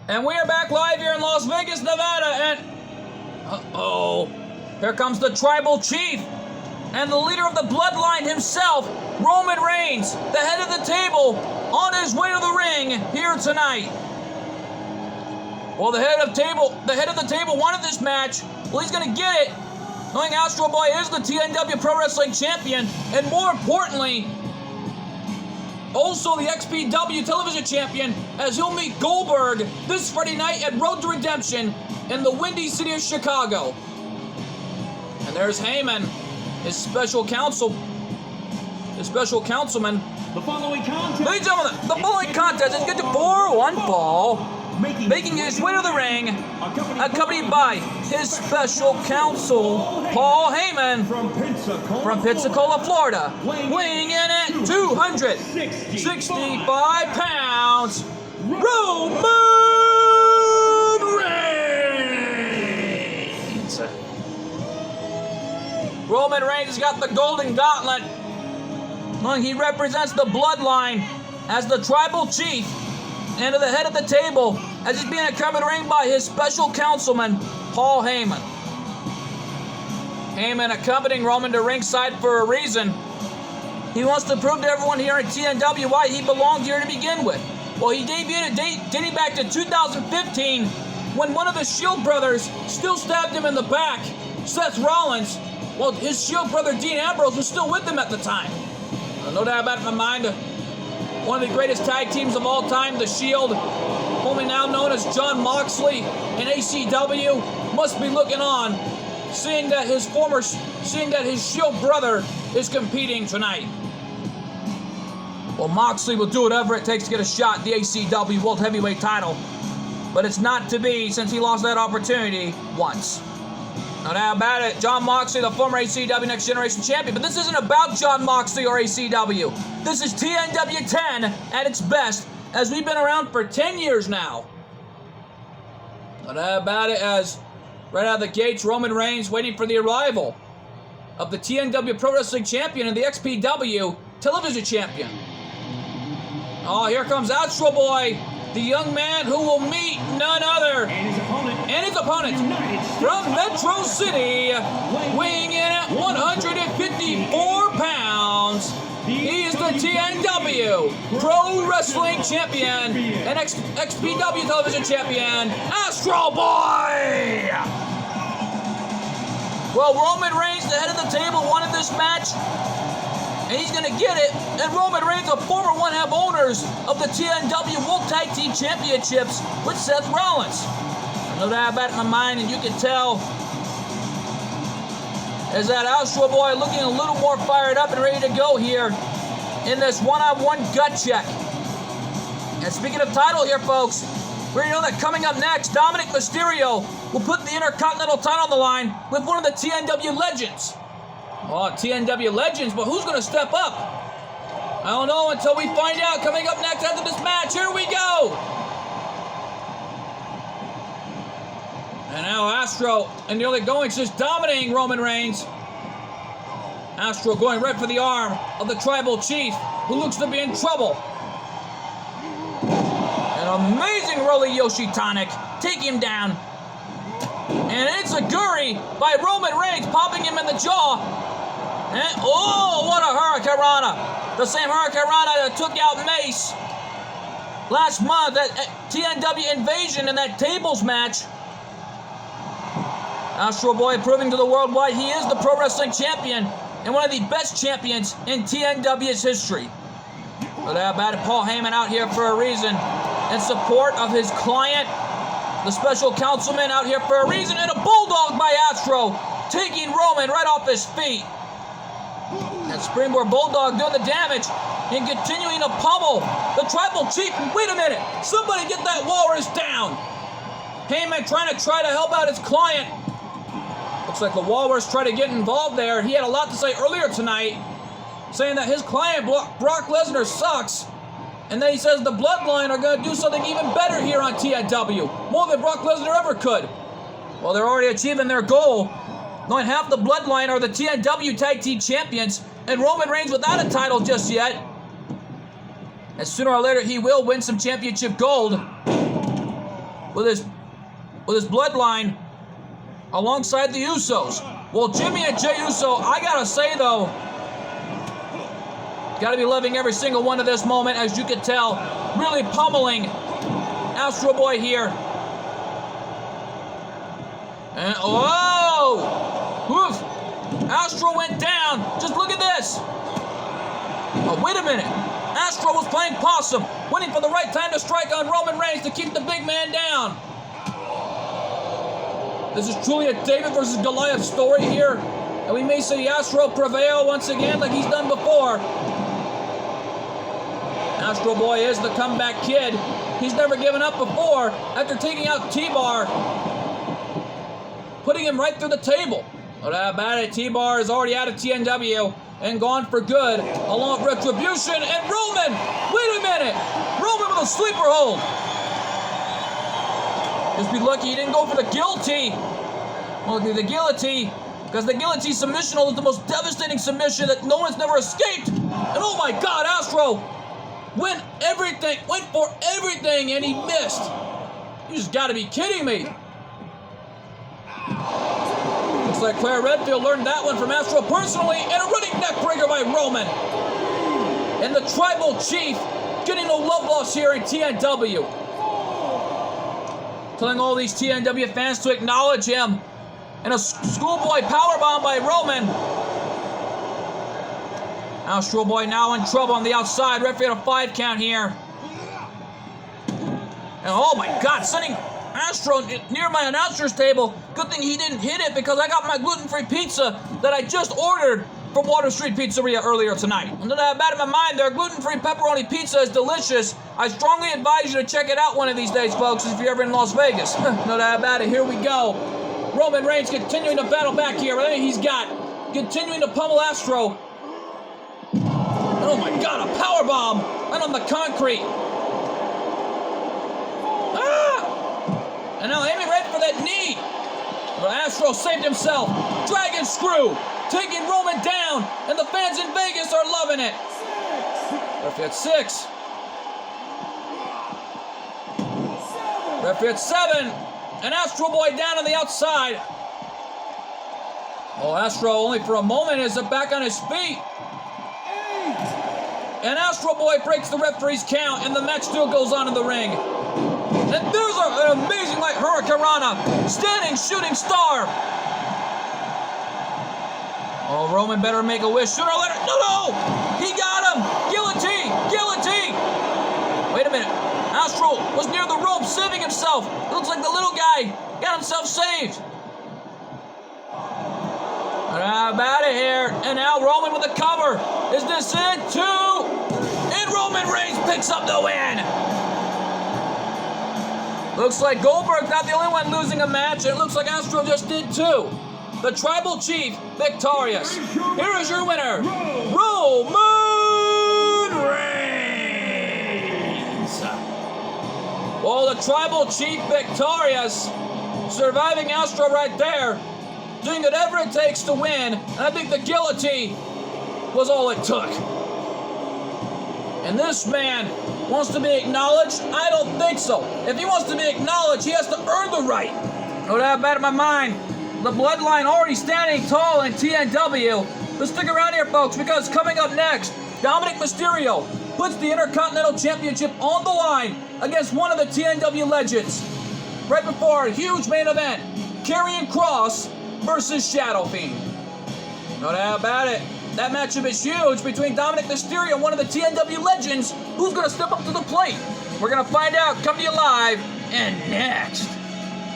And we are back live here in Las Vegas, Nevada, and here comes the tribal chief and the leader of the bloodline himself, Roman Reigns, the head of the table, on his way to the ring here tonight. Well, the head of the table wanted this match. Well, he's gonna get it, knowing Astro Boy is the TNW Pro Wrestling Champion, and more importantly, also the XPW Television Champion, as he'll meet Goldberg this Friday night at Road to Redemption in the Windy City of Chicago. And there's Heyman, his special counselman. The following contest. Ladies and gentlemen, the following contest is good to 4-1 fall, making his way to the ring, accompanied by his special counsel, Paul Heyman, from Pensacola, Florida, weighing in at 265 pounds, Roman Reigns. Roman Reigns has got the golden gauntlet, knowing he represents the bloodline as the tribal chief and to the head of the table, as he's being accompanied by his special councilman, Paul Heyman. Heyman accompanying Roman to ringside for a reason. He wants to prove to everyone here at TNW why he belonged here to begin with. Well, he debuted dating back to 2015, when one of his Shield brothers still stabbed him in the back, Seth Rollins, while his Shield brother Dean Ambrose was still with him at the time. No doubt about it in my mind, one of the greatest tag teams of all time, the Shield, only now known as Jon Moxley and ACW, must be looking on, seeing that his Shield brother is competing tonight. Well, Moxley will do whatever it takes to get a shot at the ACW World Heavyweight title, but it's not to be since he lost that opportunity once. No doubt about it, Jon Moxley, the former ACW Next Generation Champion. But this isn't about Jon Moxley or ACW. This is TNW 10 at its best, as we've been around for 10 years now. No doubt about it, as right out of the gates, Roman Reigns waiting for the arrival of the TNW Pro Wrestling Champion and the XPW Television Champion. Oh, here comes Astro Boy, the young man who will meet none other and his opponent from Metro City, weighing in at 154 pounds. He is the TNW Pro Wrestling Champion and XPW Television Champion, Astro Boy. Well, Roman Reigns, the head of the table, wanted this match, and he's going to get it. And Roman Reigns, a former one-half owners of the TNW World Tag Team Championships with Seth Rollins. No doubt about it in my mind, and you can tell is that Astro Boy looking a little more fired up and ready to go here in this one-on-one gut check. And speaking of title here, folks, we already know that coming up next, Dominic Mysterio will put the Intercontinental title on the line with one of the TNW legends. Oh, TNW legends, but who's going to step up? I don't know until we find out. Coming up next after this match, here we go. And now Astro in the early going, just dominating Roman Reigns. Astro going right for the arm of the tribal chief, who looks to be in trouble. An amazing Rolly Yoshi tonic, take him down. And it's a Guri by Roman Reigns, popping him in the jaw. And, oh, what a Hurricanrana. The same Hurricanrana that took out Mace last month at TNW Invasion in that tables match. Astro Boy proving to the world why he is the Pro Wrestling Champion and one of the best champions in TNW's history. But how about it, Paul Heyman out here for a reason, in support of his client, the special councilman out here for a reason, and a bulldog by Astro, taking Roman right off his feet. And Springboard Bulldog doing the damage and continuing to pummel the tribal chief. Wait a minute, somebody get that walrus down. Heyman trying to help out his client. Looks like the Walrus tried to get involved there. He had a lot to say earlier tonight, saying that his client, Brock Lesnar, sucks. And then he says the Bloodline are going to do something even better here on TNW. More than Brock Lesnar ever could. Well, they're already achieving their goal. Knowing half the Bloodline are the TNW Tag Team Champions, and Roman Reigns without a title just yet. And sooner or later, he will win some championship gold. with his bloodline alongside the Usos. Well, Jimmy and Jey Uso, I gotta say though, gotta be loving every single one of this moment, as you can tell, really pummeling Astro Boy here. And whoa! Woof! Astro went down. Just look at this. Oh, wait a minute. Astro was playing possum, waiting for the right time to strike on Roman Reigns to keep the big man down. This is truly a David versus Goliath story here, and we may see Astro prevail once again like he's done before. Astro Boy is the comeback kid. He's never given up before after taking out T-Bar, putting him right through the table. No doubt about it, T-Bar is already out of TNW and gone for good, along with Retribution and Roman. Wait a minute, Roman with a sleeper hold. Just be lucky he didn't go for the guillotine. Well, the guillotine, because the guillotine submission hold is the most devastating submission that no one's never escaped. And oh my God, Astro went for everything, and he missed. You just got to be kidding me. Looks like Claire Redfield learned that one from Astro personally, and a running neckbreaker by Roman. And the Tribal Chief getting no love loss here in TNW. Telling all these TNW fans to acknowledge him. And a schoolboy powerbomb by Roman. Astro Boy now in trouble on the outside. Referee at a 5 count here. And oh my God, sending Astro near my announcer's table. Good thing he didn't hit it, because I got my gluten-free pizza that I just ordered from Water Street Pizzeria earlier tonight. And then I had in my mind, their gluten-free pepperoni pizza is delicious. I strongly advise you to check it out one of these days, folks, if you're ever in Las Vegas. No doubt about it. Here we go. Roman Reigns continuing to battle back here. But I think he's got continuing to pummel Astro. Oh my God, a powerbomb right on the concrete. Ah! And now aiming right for that knee. But Astro saved himself. Dragon screw, taking Roman down, and the fans in Vegas are loving it. Referee at 6. Referee at 7. And Astro Boy down on the outside. Oh, Astro only for a moment is back on his feet. And Astro Boy breaks the referee's count, and the match still goes on in the ring. And there's an amazing like Hurricanrana, standing shooting star. Oh, Roman better make a wish sooner or later. No! He got him! Guillotine! Guillotine! Wait a minute. Astro was near the rope, saving himself. It looks like the little guy got himself saved. How about it here? And now Roman with a cover. Is this it? 2. And Roman Reigns picks up the win. Looks like Goldberg's not the only one losing a match. And it looks like Astro just did too. The Tribal Chief victorious. Here is your winner, Roman Reigns. Well, the Tribal Chief victorious, surviving Astro right there, doing whatever it takes to win, and I think the guillotine was all it took. And this man wants to be acknowledged? I don't think so. If he wants to be acknowledged, he has to earn the right. No doubt about it in my mind. The bloodline already standing tall in TNW. But stick around here, folks, because coming up next, Dominic Mysterio puts the Intercontinental Championship on the line against one of the TNW legends. Right before a huge main event, Karrion Kross versus Shadow Fiend. No doubt about it. That matchup is huge between Dominic Mysterio and one of the TNW legends. Who's going to step up to the plate? We're going to find out. Come to you live and next.